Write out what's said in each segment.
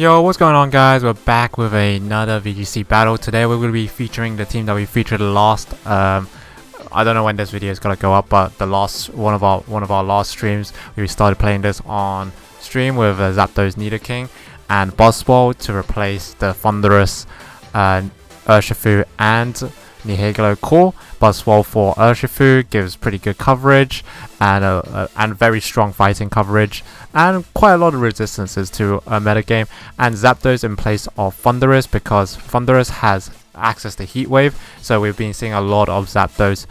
Yo, what's going on, guys? We're back with another VGC battle. Today we're going to be featuring the team that we featured last. I don't know when this video is going to go up, but the last one of our last streams, we started playing this on stream with Zapdos, Nidoking, and Buzzwole to replace the Thunderous, Urshifu, and Nihilego core. Buzzwole for Urshifu gives pretty good coverage and very strong fighting coverage and quite a lot of resistances to a metagame, and Zapdos in place of Thunderous because Thunderous has access to Heat Wave, so we've been seeing a lot of Zapdos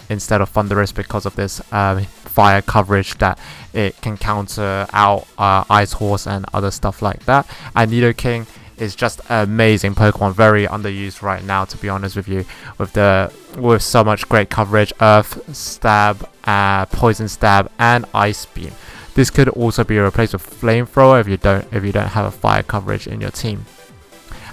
instead of Thunderous because of this fire coverage that it can counter out Ice Horse and other stuff like that. And Nidoking is just an amazing Pokemon, very underused right now, to be honest with you, with so much great coverage: Earth Stab, Poison Stab, and Ice Beam. This could also be replaced with Flamethrower if you don't have a fire coverage in your team.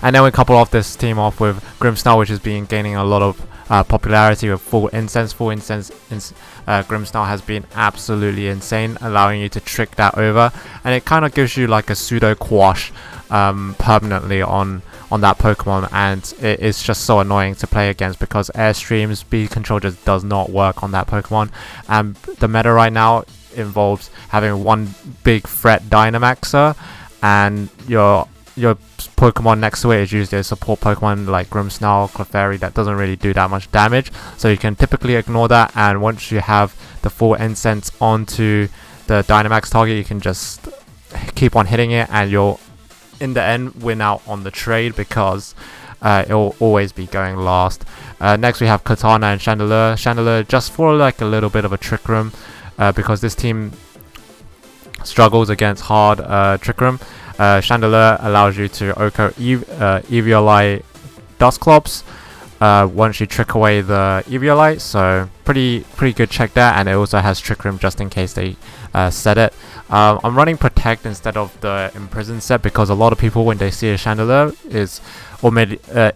And then we couple off this team off with Grimmsnarl, which has been gaining a lot of popularity with Full Incense. Grimmsnarl has been absolutely insane, allowing you to trick that over, and it kind of gives you like a pseudo quash permanently on that Pokemon, and it is just so annoying to play against because Airstream speed control just does not work on that Pokemon. And the meta right now involves having one big threat Dynamaxer, and your Pokemon next to it is usually a support Pokemon like Grimmsnarl, Clefairy that doesn't really do that much damage, so you can typically ignore that, and once you have the full incense onto the Dynamax target, you can just keep on hitting it, and you'll in the end win out on the trade because it'll always be going last. Next we have Kartana and Chandelure just for like a little bit of a Trick Room, because this team struggles against hard Trick Room. Chandelure allows you to OHKO Eviolite Dusclops once you trick away the Eviolite, so pretty good check there, and it also has Trick Room just in case they set it. I'm running Protect instead of the Imprison set because a lot of people, when they see a Chandelure, is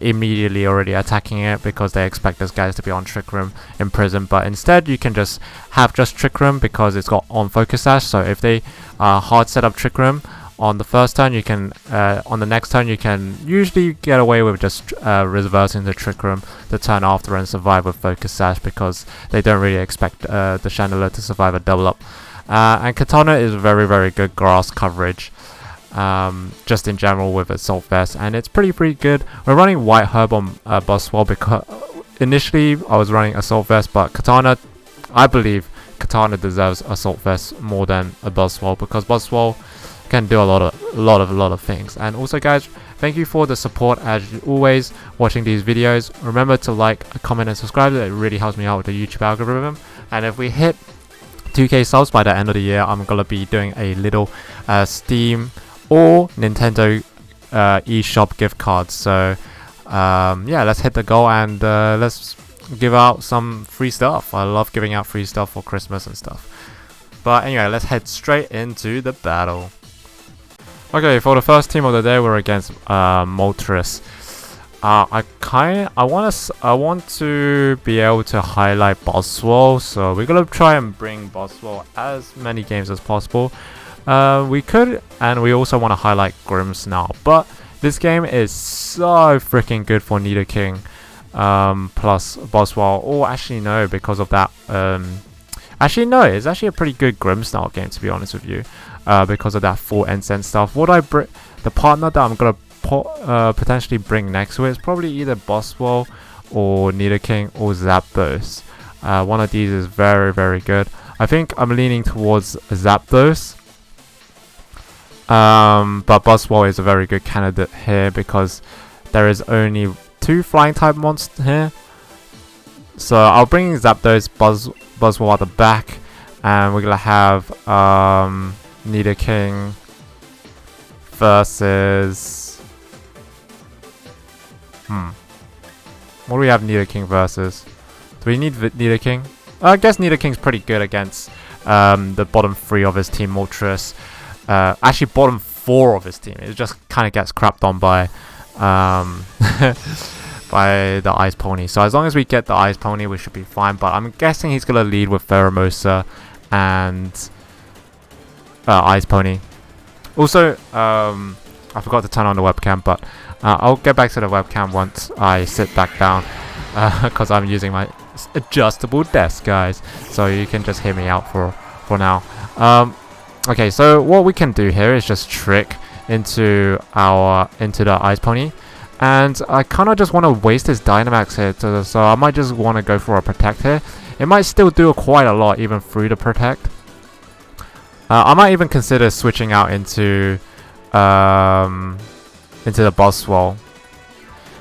immediately already attacking it because they expect this guy to be on Trick Room, Imprison, but instead you can just have Trick Room because it's got on Focus Sash, so if they hard set up Trick Room on the first turn, you can on the next turn you can usually get away with just reversing the Trick Room the turn after and survive with Focus Sash because they don't really expect the Chandelure to survive a double up. And Kartana is very good grass coverage, just in general with Assault Vest, and it's pretty good. We're running White Herb on Buzzwole because initially I was running Assault Vest, but I believe Kartana deserves Assault Vest more than a Buzzwole because Buzzwole can do a lot of things. And also, guys, thank you for the support as always watching these videos. Remember to like, comment, and subscribe. It really helps me out with the YouTube algorithm. And if we hit 2k subs by the end of the year, I'm gonna be doing a little Steam or Nintendo eShop gift cards. So yeah, let's hit the goal and let's give out some free stuff. I love giving out free stuff for Christmas and stuff. But anyway, let's head straight into the battle. Okay, for the first team of the day, we're against Moltres. I want to be able to highlight Buzzwole, so we're gonna try and bring Buzzwole as many games as possible. We could, and we also want to highlight Grimmsnarl, but this game is so freaking good for Nidoking plus Buzzwole. Oh, actually no, because of that. Actually no, it's actually a pretty good Grimmsnarl game, to be honest with you, because of that full incense stuff. The partner that I'm gonna potentially bring next to it is probably either Buzzwole or Nidoking or Zapdos. One of these is very good. I think I'm leaning towards Zapdos, but Buzzwole is a very good candidate here because there is only 2 flying type monsters here. So I'll bring Zapdos, Buzzwole at the back, and we're gonna have Nidoking versus what do we have Nidoking versus? Do we need Nidoking? I guess Nidoking's pretty good against the bottom 3 of his team, Moltres. Actually bottom 4 of his team. It just kind of gets crapped on by by the Ice Pony. So as long as we get the Ice Pony, we should be fine. But I'm guessing he's going to lead with Pheromosa and Ice Pony. Also, I forgot to turn on the webcam, but I'll get back to the webcam once I sit back down, because I'm using my adjustable desk, guys. So you can just hear me out for now. Okay, so what we can do here is just trick into the Ice Pony, and I kind of just want to waste his Dynamax here, so I might just want to go for a Protect here. It might still do quite a lot even through the Protect. I might even consider switching out into the Buzzwole.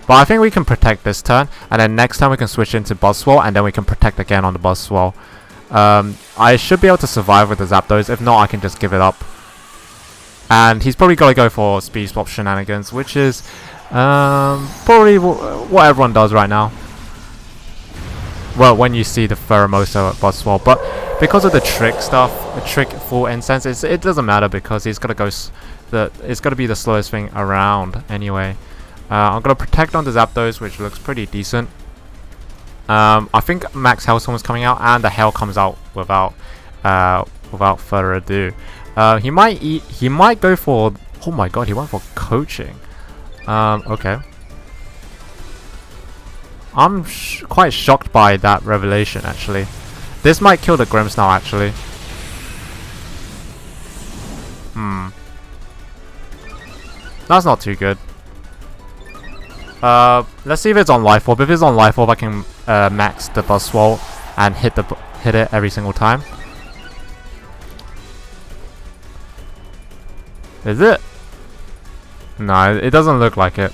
But I think we can Protect this turn, and then next time we can switch into Buzzwole, and then we can Protect again on the Buzzwole. I should be able to survive with the Zapdos. If not, I can just give it up. And he's probably got to go for Speed Swap shenanigans, which is probably what everyone does right now. Well, when you see the Pheromosa at Buzzwole, but because of the trick stuff, the trick full incense, it doesn't matter because he's gonna go. It's gonna be the slowest thing around anyway. I'm gonna Protect on the Zapdos, which looks pretty decent. I think Max Hailstorm is coming out, and the Hail comes out without further ado. He might go for. Oh my god, he went for Coaching. Okay. I'm quite shocked by that revelation, actually. This might kill the Grimmsnarl, actually. That's not too good. Let's see if it's on Life Orb. If it's on Life Orb, I can max the Buzzwole and hit it every single time. Is it? No, it doesn't look like it.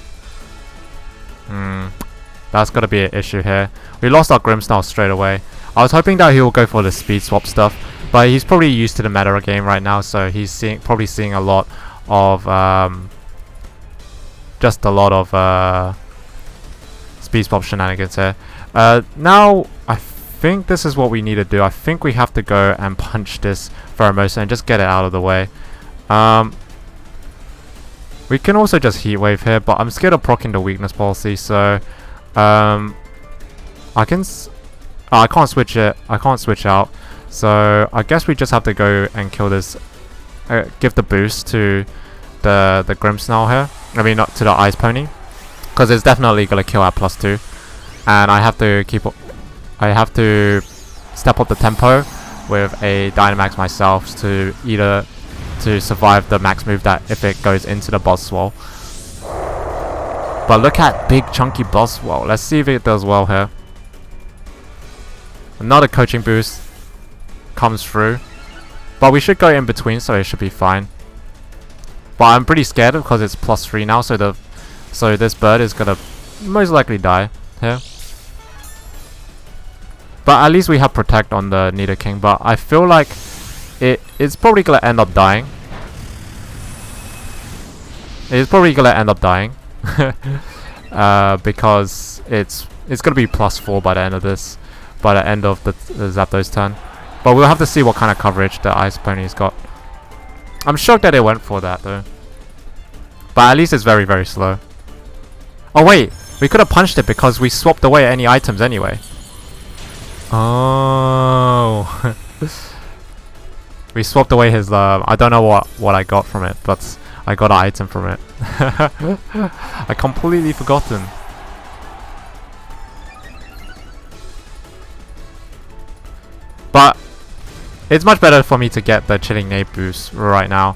That's gotta be an issue here. We lost our Grimmsnarl straight away. I was hoping that he will go for the speed swap stuff, but he's probably used to the meta game right now, so he's probably seeing a lot of just a lot of speed swap shenanigans here. Now I think this is what we need to do. I think we have to go and punch this Pheromosa and just get it out of the way. We can also just Heat Wave here, but I'm scared of proccing the weakness policy, so I can't switch it. I can't switch out. So I guess we just have to go and kill this. Give the boost to the Grimmsnarl here. I mean, not to the Ice Pony, because it's definitely gonna kill at +2, and I have to keep. I have to step up the tempo with a Dynamax myself to survive the max move that if it goes into the Buzzwole. But look at big chunky Buzzwole. Let's see if it does well here. Another Coaching boost comes through, but we should go in between, so it should be fine. But I'm pretty scared because it's +3 now, so this bird is gonna most likely die here. But at least we have Protect on the Nidoking, but I feel like it's probably gonna end up dying. It's probably gonna end up dying. Because it's gonna be +4 by the end of this, by the end of the Zapdos turn. But we'll have to see what kind of coverage the Ice Pony's got. I'm shocked that it went for that though. But at least it's very, very slow. Oh wait, we could have punched it because we swapped away any items anyway. Oh. We swapped away his I don't know what I got from it, but I got an item from it. I completely forgotten. But it's much better for me to get the Chilling Nade boost right now,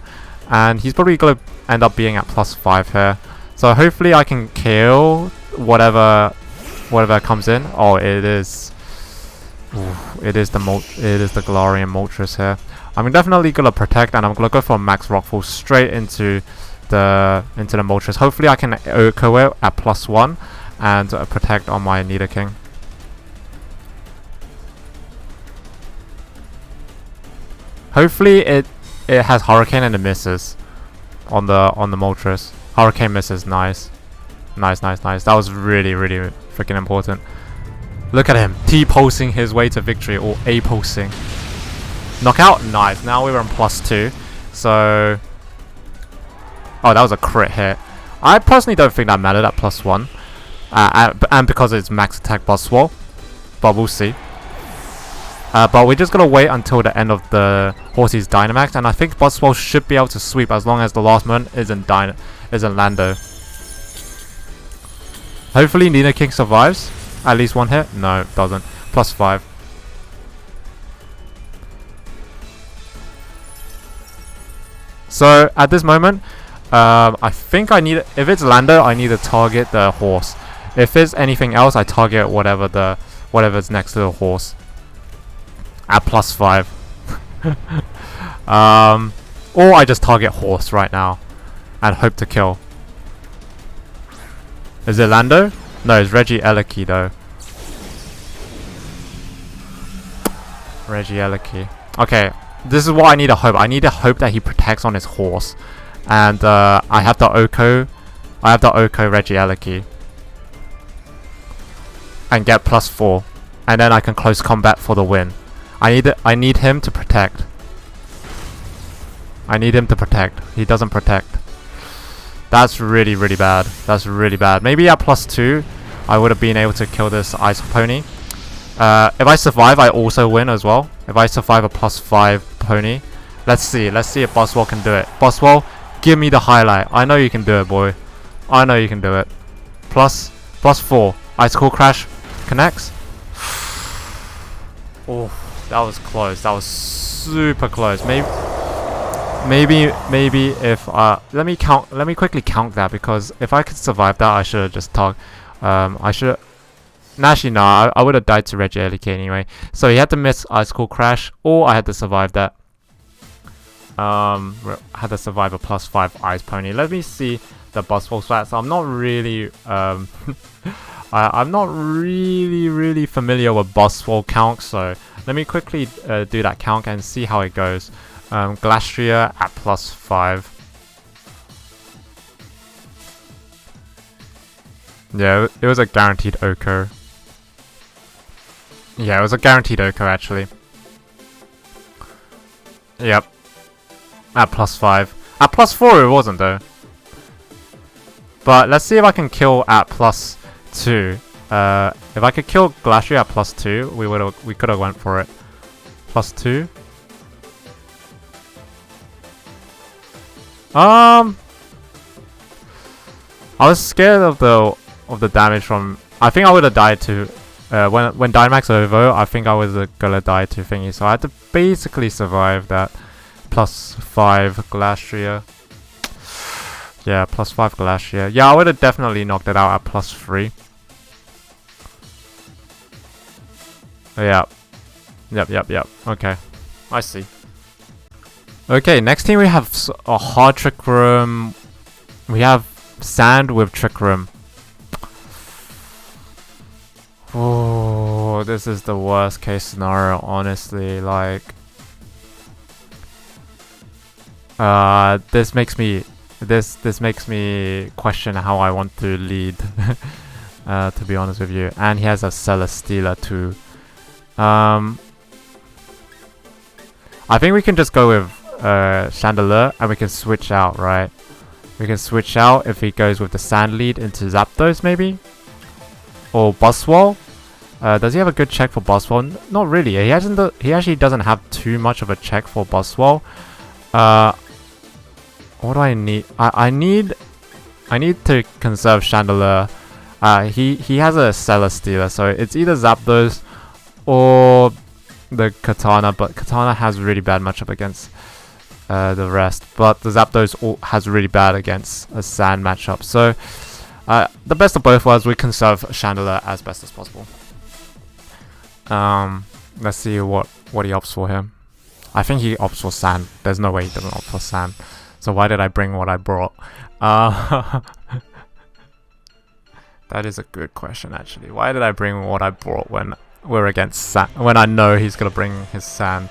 and he's probably gonna end up being at +5 here. So hopefully I can kill whatever comes in. Oh, it is. Ooh, it is the Galarian Moltres here. I'm definitely gonna Protect, and I'm gonna go for a Max Rockfall straight into the Moltres. Hopefully I can Oko it at +1 and Protect on my Nidoking. Hopefully it has Hurricane and it misses on the Moltres. Hurricane misses. Nice. That was really, really freaking important. Look at him, T-pulsing his way to victory, or A-pulsing. Knockout? Nice. Now we're on +2. So... Oh, that was a crit hit. I personally don't think that mattered at +1. And because it's max attack Buzzwole. But we'll see. But we're just gonna wait until the end of the Horsey's Dynamax, and I think Buzzwole should be able to sweep as long as the last moment isn't Lando. Hopefully Nidoking survives. At least one hit. No, it doesn't. +5. So at this moment, I think I need, if it's Lando, I need to target the horse. If it's anything else, I target whatever's next to the horse. At +5. Or I just target horse right now and hope to kill. Is it Lando? No, it's Regieleki though. Regieleki. Okay, this is what I need to hope. I need to hope that he protects on his horse. And I have the Oko. I have the Oko Regieleki. And get +4. And then I can close combat for the win. I need him to protect. I need him to protect. He doesn't protect. That's really, really bad. That's really bad. Maybe at +2, I would have been able to kill this Ice Pony. If I survive, I also win as well. If I survive a +5 Pony. Let's see. Let's see if Buzzwole can do it. Buzzwole, give me the highlight. I know you can do it, boy. I know you can do it. +4. Icicle Crash connects. Oh, that was close. That was super close. Maybe if let me quickly count that, because if I could survive that, I should have just actually no, I would have died to Regieleki anyway. So he had to miss Icicle Crash, or I had to survive that. Had to survive a +5 Ice Pony. Let me see the Buzzwole stats. I'm not really I'm not really familiar with Buzzwole count, so let me quickly do that count and see how it goes. Glastrier at +5. Yeah, it was a guaranteed Oko. Yeah, it was a guaranteed Oko actually. Yep. At +5. At +4 it wasn't though. But let's see if I can kill at +2. If I could kill Glastrier at +2, we could have went for it. +2. I was scared of the damage from. I think I would have died to when Dynamax over. I think I was gonna die to thingy, so I had to basically survive that. +5 Glastrier. Yeah, +5 Glastrier. Yeah, I would have definitely knocked it out at +3. Yeah. Yep. Okay, I see. Okay, next team we have a hard Trick Room. We have Sand with Trick Room. Oh, this is the worst case scenario, honestly. Like, this makes me question how I want to lead. To be honest with you, and he has a Celesteela too. I think we can just go with Chandelure, and we can switch out, right? We can switch out if he goes with the Sand lead into Zapdos, maybe? Or Buzzwole? Does he have a good check for Buzzwole? Not really. He actually doesn't have too much of a check for Buzzwole. What do I need? I need to conserve Chandelure. He has a Celesteela, so it's either Zapdos or the Kartana, but Kartana has really bad matchup against the rest, but the Zapdos has really bad against a Sand matchup. So the best of both worlds, we conserve Chandelure as best as possible. Let's see what he opts for here. I think he opts for Sand. There's no way he doesn't opt for Sand. So why did I bring what I brought? That is a good question actually. Why did I bring what I brought when we're against Sand, when I know he's gonna bring his Sand?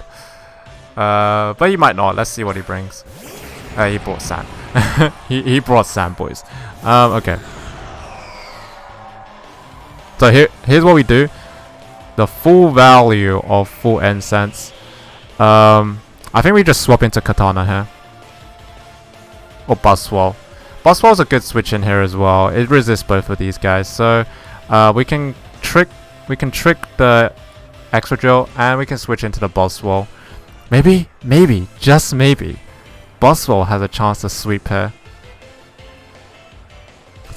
But he might not. Let's see what he brings. He brought Sand. he brought Sand, boys. Okay. So here's what we do. The full value of full Incense. I think we just swap into Kartana here. Or Buzzwole. Buzzwole's a good switch in here as well. It resists both of these guys. So we can trick the Extra Drill, and we can switch into the Buzzwole. Maybe, just maybe, Buzzwole has a chance to sweep here.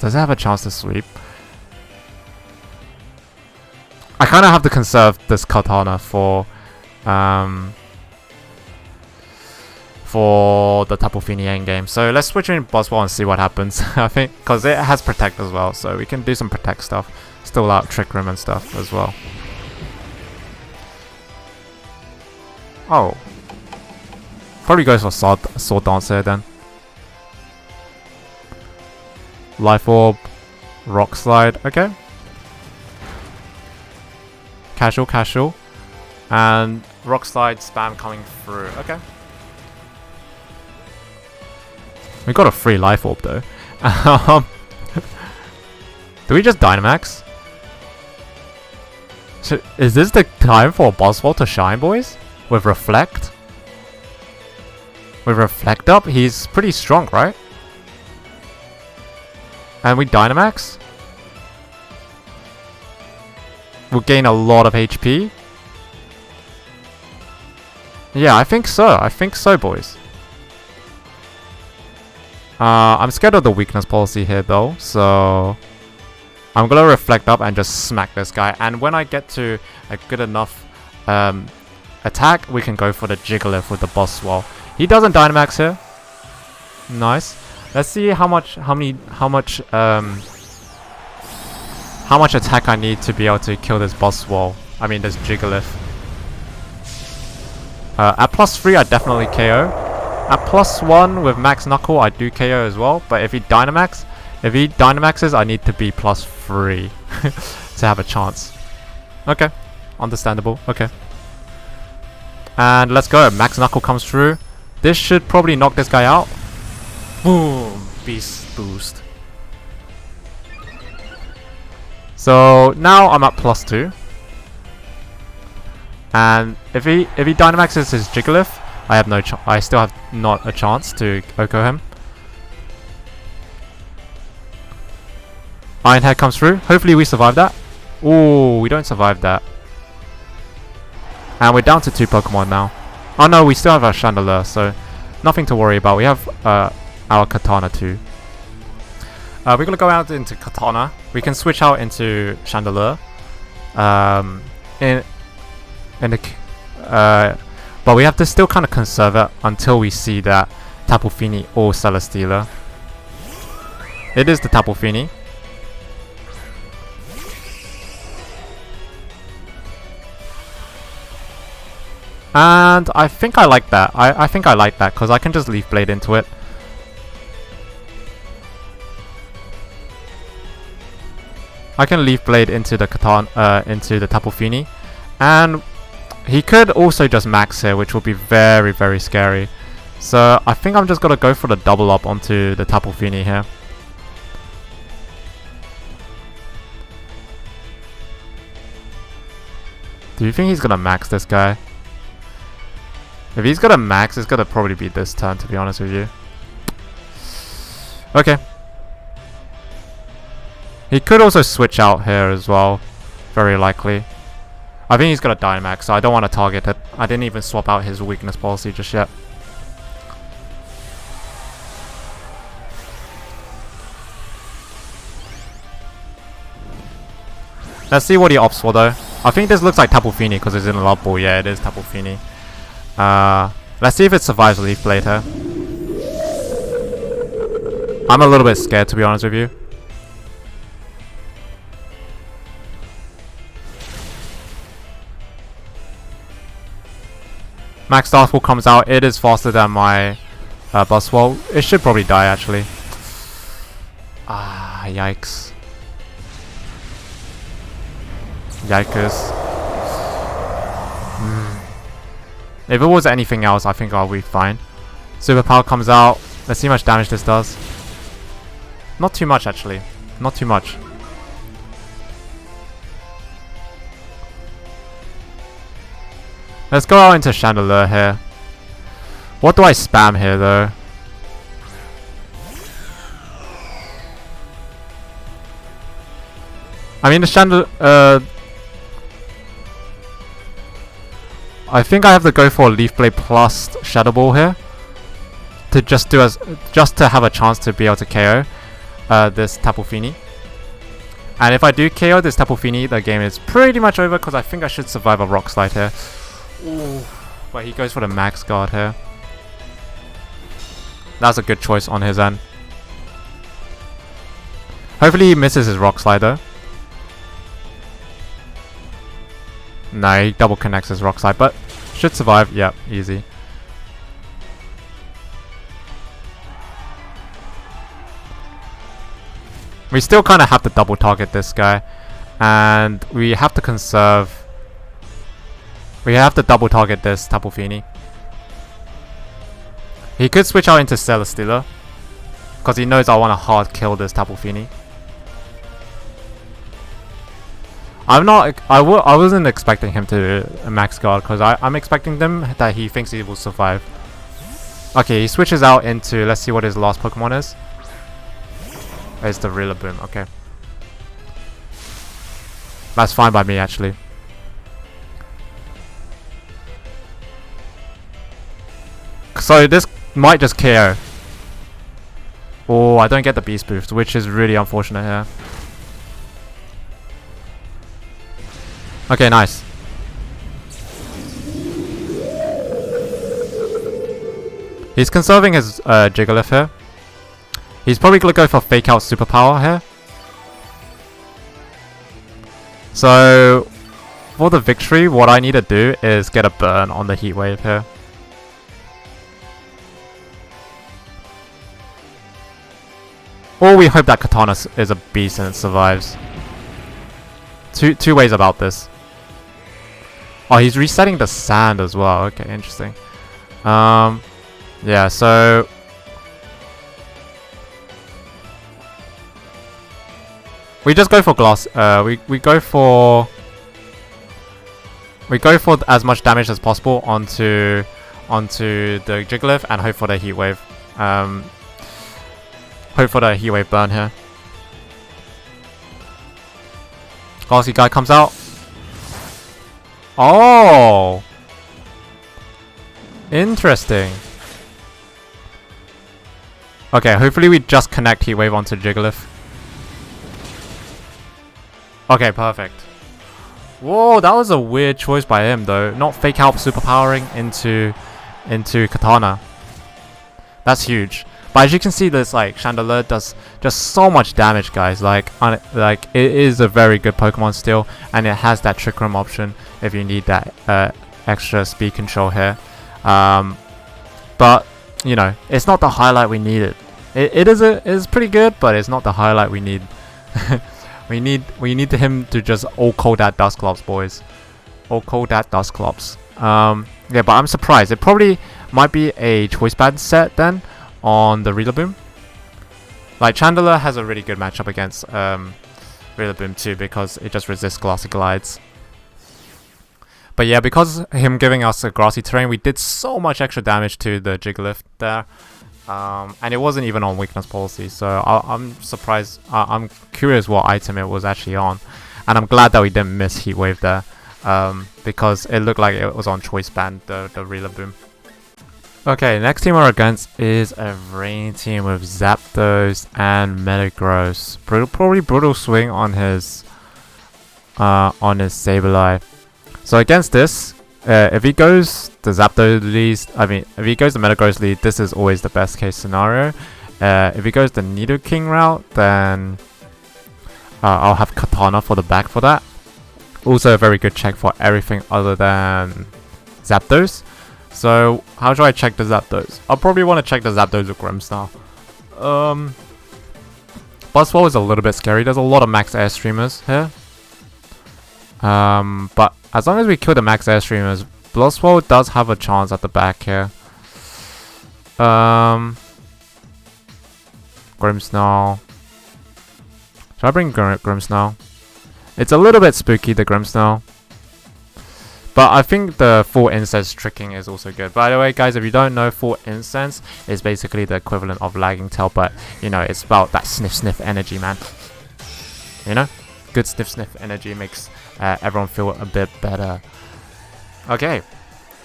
Does it have a chance to sweep? I kind of have to conserve this Kartana for the Tapu Fini endgame. So let's switch in Buzzwole and see what happens. I think, because it has Protect as well, so we can do some Protect stuff. Still out Trick Room and stuff as well. Oh. Probably goes for Sword Dance here then. Life Orb. Rock Slide. Okay. Casual. And Rock Slide spam coming through. Okay. We got a free Life Orb though. Do we just Dynamax? So, is this the time for Buzzwole to shine, boys? With Reflect? With Reflect up? He's pretty strong, right? And we Dynamax? We'll gain a lot of HP. Yeah, I think so, boys. I'm scared of the weakness policy here though, so I'm gonna Reflect up and just smack this guy. And when I get to a good enough attack, we can go for the Jigglypuff with the Buzzwole. He doesn't Dynamax here. Nice. Let's see how much attack I need to be able to kill this Buzzwole. I mean this Jigglypuff. At +3 I definitely KO. At +1 with Max Knuckle I do KO as well. But if he Dynamaxes, I need to be +3 to have a chance. Okay. Understandable. Okay. And let's go. Max Knuckle comes through. This should probably knock this guy out. Boom! Beast Boost. So now I'm at +2. And if he Dynamaxes his Jigglypuff, I still have not a chance to OHKO him. Iron Head comes through. Hopefully we survive that. Ooh, we don't survive that. And we're down to 2 Pokemon now. Oh no, we still have our Chandelure, so nothing to worry about. We have our Kartana too. We're gonna go out into Kartana. We can switch out into Chandelure. But we have to still kind of conserve it until we see that Tapu Fini or Celesteela. It is the Tapu Fini. And I think I like that. I think I like that because I can just Leaf Blade into it. I can Leaf Blade into the into the Tapu Fini, and he could also just max here, which would be very, very scary. So I think I'm just gonna go for the double up onto the Tapu Fini here. Do you think he's gonna max this guy? If he's gonna max, it's gonna probably be this turn, to be honest with you. Okay. He could also switch out here as well. Very likely. I think he's gonna Dynamax, so I don't want to target it. I didn't even swap out his weakness policy just yet. Let's see what he opts for though. I think this looks like Tapu Fini because it's in a Love Ball. Yeah, it is Tapu Fini. Let's see if it survives Leaf Blade here. I'm a little bit scared, to be honest with you. Max Starfall comes out. It is faster than my Buzzwole. It should probably die actually. Ah, yikes. Yikers. If it was anything else, I think I'll be fine. Superpower comes out. Let's see how much damage this does. Not too much actually. Not too much. Let's go out into Chandelure here. What do I spam here though? I mean the Chandelure... I think I have to go for Leaf Blade plus Shadow Ball here to just to have a chance to be able to KO this Tapu Fini. And if I do KO this Tapu Fini, the game is pretty much over because I think I should survive a Rock Slide here. Ooh, but he goes for the Max Guard here. That's a good choice on his end. Hopefully he misses his Rock Slide though. No, he double connects his Rock Slide, but should survive. Yep, easy. We still kind of have to double target this guy, and we have to conserve. We have to double target this Tapu Fini. He could switch out into Celesteela, because he knows I want to hard kill this Tapu Fini. I wasn't expecting him to max guard, because I'm expecting them that he thinks he will survive. Okay, he switches out into, let's see what his last Pokemon is. It's the Rillaboom, okay. That's fine by me, actually. So this might just KO. Oh, I don't get the Beast Boost, which is really unfortunate here. Okay, nice. He's conserving his Jigglypuff here. He's probably going to go for Fake Out Superpower here. So, for the victory, what I need to do is get a burn on the Heat Wave here. Or we hope that Kartana is a beast and it survives. Two ways about this. Oh, he's resetting the sand as well. Okay, interesting. Yeah, so we just go for glass. We go for as much damage as possible onto the Jigglypuff and hope for the Heat Wave. Hope for the Heat Wave burn here. Glassy guy comes out. Oh, interesting. Okay, hopefully we just connect Heat Wave onto Jigglypuff. Okay, perfect. Whoa, that was a weird choice by him though. Not Fake Out Superpowering into Kartana. That's huge. But as you can see, this like Chandelure does just so much damage, guys. Like it is a very good Pokemon still, and it has that Trick Room option if you need that extra speed control here. But you know, it's not the highlight we needed. It is pretty good, but it's not the highlight we need. we need him to just all cold that Dusclops, boys. All cold that Dusclops. Yeah, but I'm surprised. It probably might be a choice band set then on the Rillaboom. Like Chandelure has a really good matchup against Rillaboom too, because it just resists Glassy Glides. But yeah, because him giving us a grassy terrain, we did so much extra damage to the Jigglypuff there. And it wasn't even on weakness policy, so I'm surprised. I'm curious what item it was actually on, and I'm glad that we didn't miss Heat Wave there, because it looked like it was on choice band, the Rillaboom. Okay, next team we're against is a rain team with Zapdos and Metagross. Probably Brutal Swing on his Sableye. So against this, if he goes the Zapdos lead, if he goes the Metagross lead, this is always the best case scenario. If he goes the Nidoking route, then I'll have Kartana for the back for that. Also a very good check for everything other than Zapdos. So how do I check the Zapdos? I'll probably want to check the Zapdos with Grimmsnarl. Buzzwole is a little bit scary. There's a lot of max airstreamers here. But as long as we kill the max airstreamers, Buzzwole does have a chance at the back here. Grimmsnarl. Should I bring Grimmsnarl? It's a little bit spooky, the Grimmsnarl. But I think the full incense tricking is also good. By the way, guys, if you don't know, full incense is basically the equivalent of lagging tail, but you know, it's about that sniff energy, man. You know, good sniff energy makes everyone feel a bit better. Okay,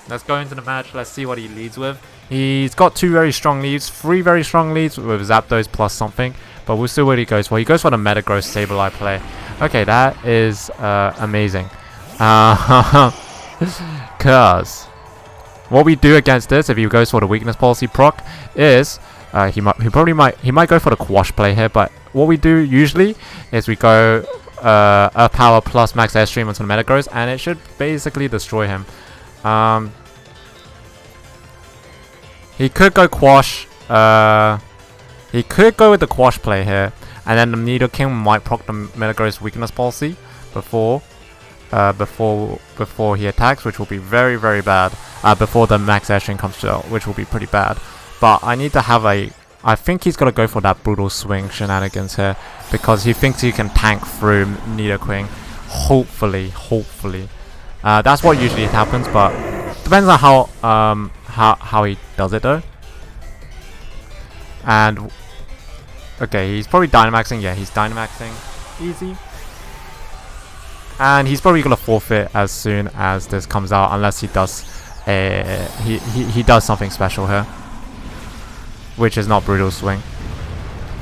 Let's go into the match. Let's see what he leads with. He's got 2 very strong leads, 3 very strong leads with Zapdos plus something. But we'll see what he goes for. He goes for the Metagross Sableye play. Okay, that is amazing. Cause what we do against this, if he goes for the weakness policy proc, is he might go for the Quash play here. But what we do usually is we go Earth Power plus Max Airstream onto the Metagross, and it should basically destroy him. He could go Quash. He could go with the Quash play here, and then the Nidoking might proc the Metagross weakness policy before he attacks, which will be very, very bad. Before the Max Airstream comes out, which will be pretty bad. But I need to have a... I think he's gonna go for that Brutal Swing shenanigans here, because he thinks he can tank through Nidoking. Hopefully. That's what usually happens, but depends on how he does it though. And okay, he's probably Dynamaxing. Yeah, he's Dynamaxing. Easy. And he's probably gonna forfeit as soon as this comes out, unless he does he does something special here, which is not Brutal Swing.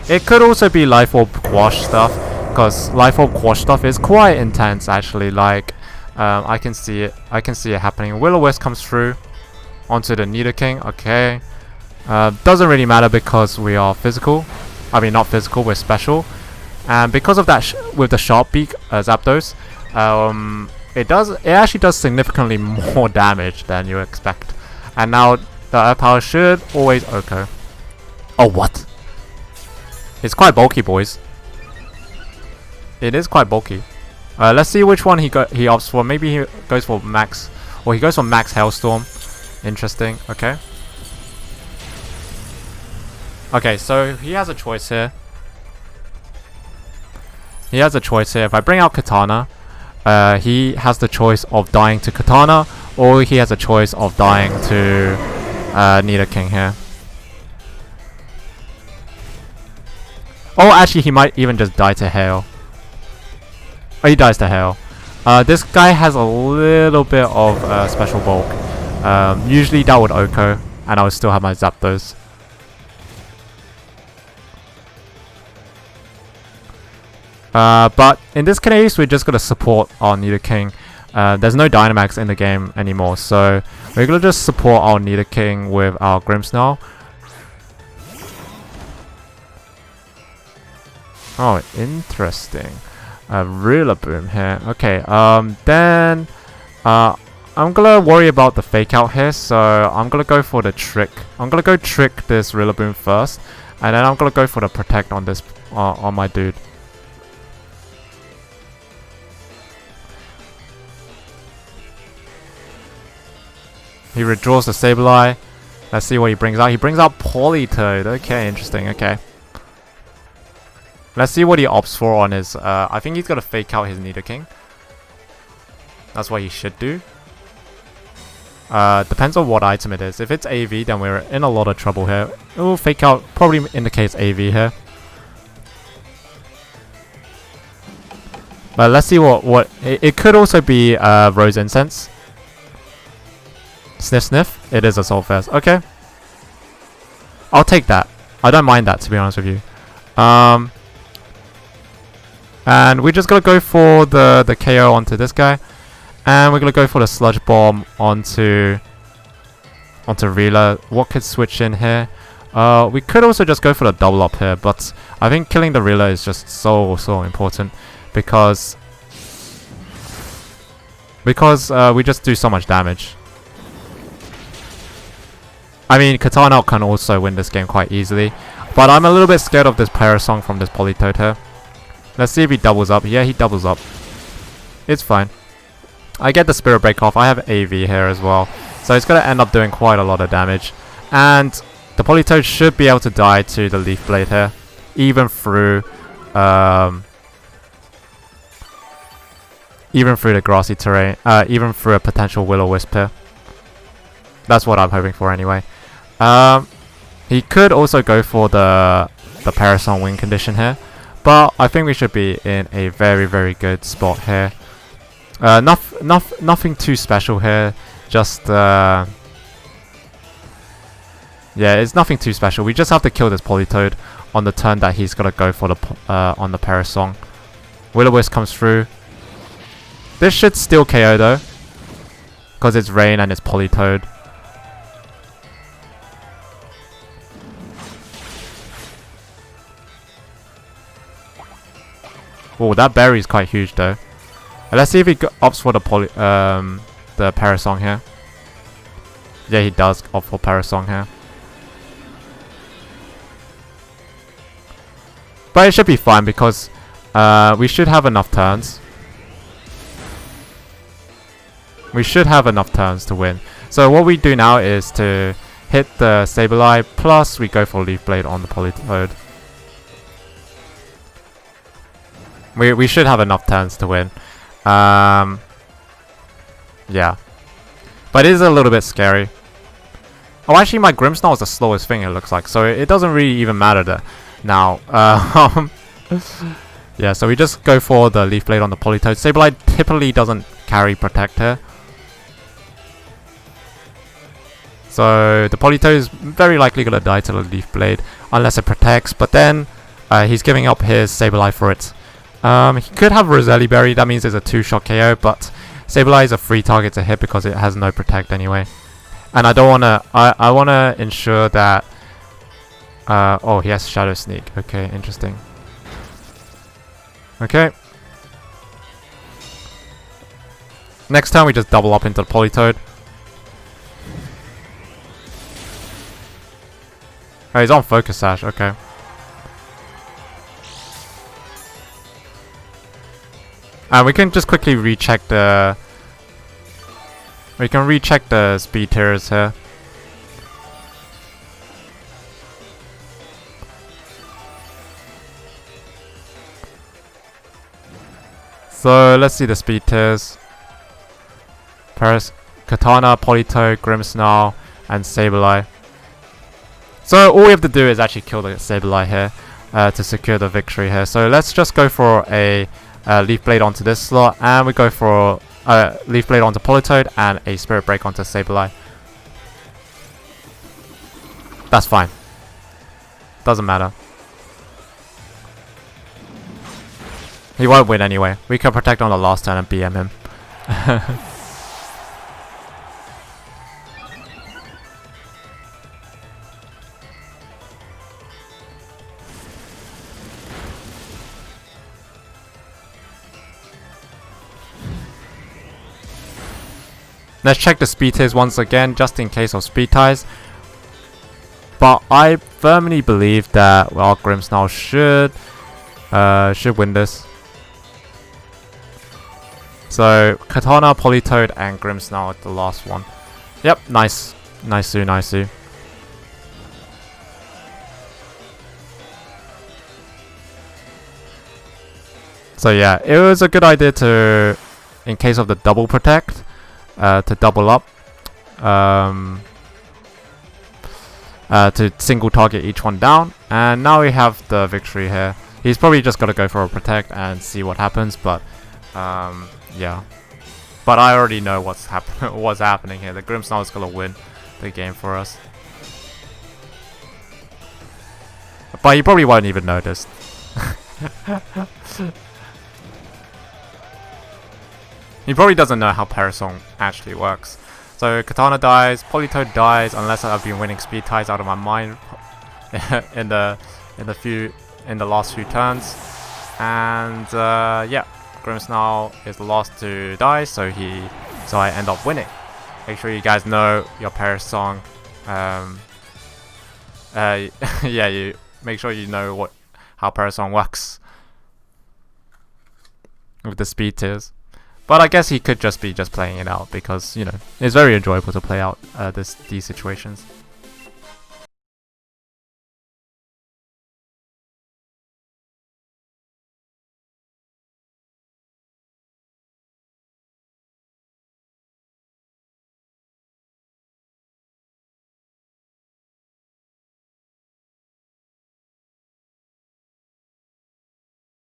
It could also be Life Orb Quash stuff, because Life Orb Quash stuff is quite intense actually. Like I can see it happening. Will-O-Wisp comes through onto the Nidoking. Okay. Doesn't really matter because we are physical. I mean, not physical, we're special. And because of that, with the Sharp Beak Zapdos, it actually does significantly more damage than you expect. And now the Earth Power should always OHKO. Oh, what? It's quite bulky, boys. It is quite bulky. Let's see which one he opts for. Maybe he goes for Max, or he goes for Max Hailstorm. Interesting. Okay. Okay, so he has a choice here. If I bring out Kartana, he has the choice of dying to Kartana, or he has a choice of dying to Nidoking here. Oh, actually, he might even just die to Hail. Oh, he dies to Hail. This guy has a little bit of special bulk. Usually that would OHKO, and I would still have my Zapdos. But in this case, we're just going to support our Nidoking. There's no Dynamax in the game anymore, so we're going to just support our Nidoking with our Grimmsnarl. Oh, interesting. Rillaboom here. Okay, then I'm going to worry about the Fake Out here, so I'm going to go for the Trick. I'm going to go Trick this Rillaboom first, and then I'm going to go for the Protect on this on my dude. He withdraws the Sableye. Let's see what he brings out. He brings out Politoed. Okay, interesting. Okay. Let's see what he opts for on his... I think he's going to Fake Out his Nidoking. That's what he should do. Depends on what item it is. If it's AV, then we're in a lot of trouble here. It will Fake Out. Probably indicates AV here. But let's see what... It could also be Rose Incense. Sniff Sniff. It is a Soulfest. Okay. I'll take that. I don't mind that, to be honest with you. And we're just going to go for the KO onto this guy. And we're going to go for the Sludge Bomb onto Reela. What could switch in here? We could also just go for the double up here. But I think killing the Reela is just so important. Because we just do so much damage. I mean, Kartana can also win this game quite easily. But I'm a little bit scared of this Parasong from this Politoed here. Let's see if he doubles up. Yeah, he doubles up. It's fine. I get the Spirit Break off. I have AV here as well. So it's going to end up doing quite a lot of damage. And the Politoed should be able to die to the Leaf Blade here. Even through the grassy terrain. Even through a potential Will-O-Wisp here. That's what I'm hoping for anyway. He could also go for the Parasong win condition here. But I think we should be in a very good spot here. Nothing too special here. Just yeah, it's nothing too special. We just have to kill this Politoed on the turn that he's gonna go for the on the Parasong. Will-O-Wisp comes through. This should still KO though, because it's Rain and it's Politoed. Oh, that berry is quite huge though. Let's see if he opts for the Parasong here. Yeah, he does opt for Parasong here. But it should be fine because we should have enough turns. We should have enough turns to win. So what we do now is to hit the Sableye, plus we go for Leaf Blade on the Politoed. We should have enough turns to win. Yeah. But it is a little bit scary. Oh, actually my Grimmsnarl is the slowest thing, it looks like. So it doesn't really even matter there now. Yeah, so we just go for the Leaf Blade on the Politoed. Sableye typically doesn't carry Protect here. So the Politoed is very likely going to die to the Leaf Blade unless it protects. But then he's giving up his Sableye for it. He could have Roselli Berry, that means it's a 2-shot KO, but Sableye is a free target to hit because it has no Protect anyway. And I don't wanna, I wanna ensure that, oh, he has Shadow Sneak, okay, interesting. Okay. Next time we just double up into the Politoed. Oh, he's on Focus Sash, okay. And we can just quickly recheck the... We can recheck the speed tiers here. So let's see the speed tiers. Kartana, Politoed, Grimmsnarl, and Sableye. So all we have to do is actually kill the Sableye here to secure the victory here. So let's just go for a Leaf Blade onto this slot, and we go for Leaf Blade onto Politoed and a Spirit Break onto Sableye. That's fine. Doesn't matter. He won't win anyway. We can protect on the last turn and BM him. Let's check the speed tiers once again, just in case of speed ties. But I firmly believe that, well, Grimmsnarl should win this. So Kartana, Politoed, and Grimmsnarl at the last one. Yep, nice, nice. So yeah, it was a good idea to, in case of the double protect, to double up, to single target each one down, and now we have the victory here. He's probably just got to go for a protect and see what happens, but yeah. But I already know what's happening here. The Grimmsnarl is gonna win the game for us, but he probably won't even notice. He probably doesn't know how Parasong actually works. So Kartana dies, Politoed dies, unless I've been winning speed ties out of my mind in the last few turns. And yeah, Grimmsnarl is the last to die, so I end up winning. Make sure you guys know your Parasong. Yeah, you make sure you know how Parasong works with the speed tiers. But I guess he could just be playing it out because, you know, it's very enjoyable to play out these situations.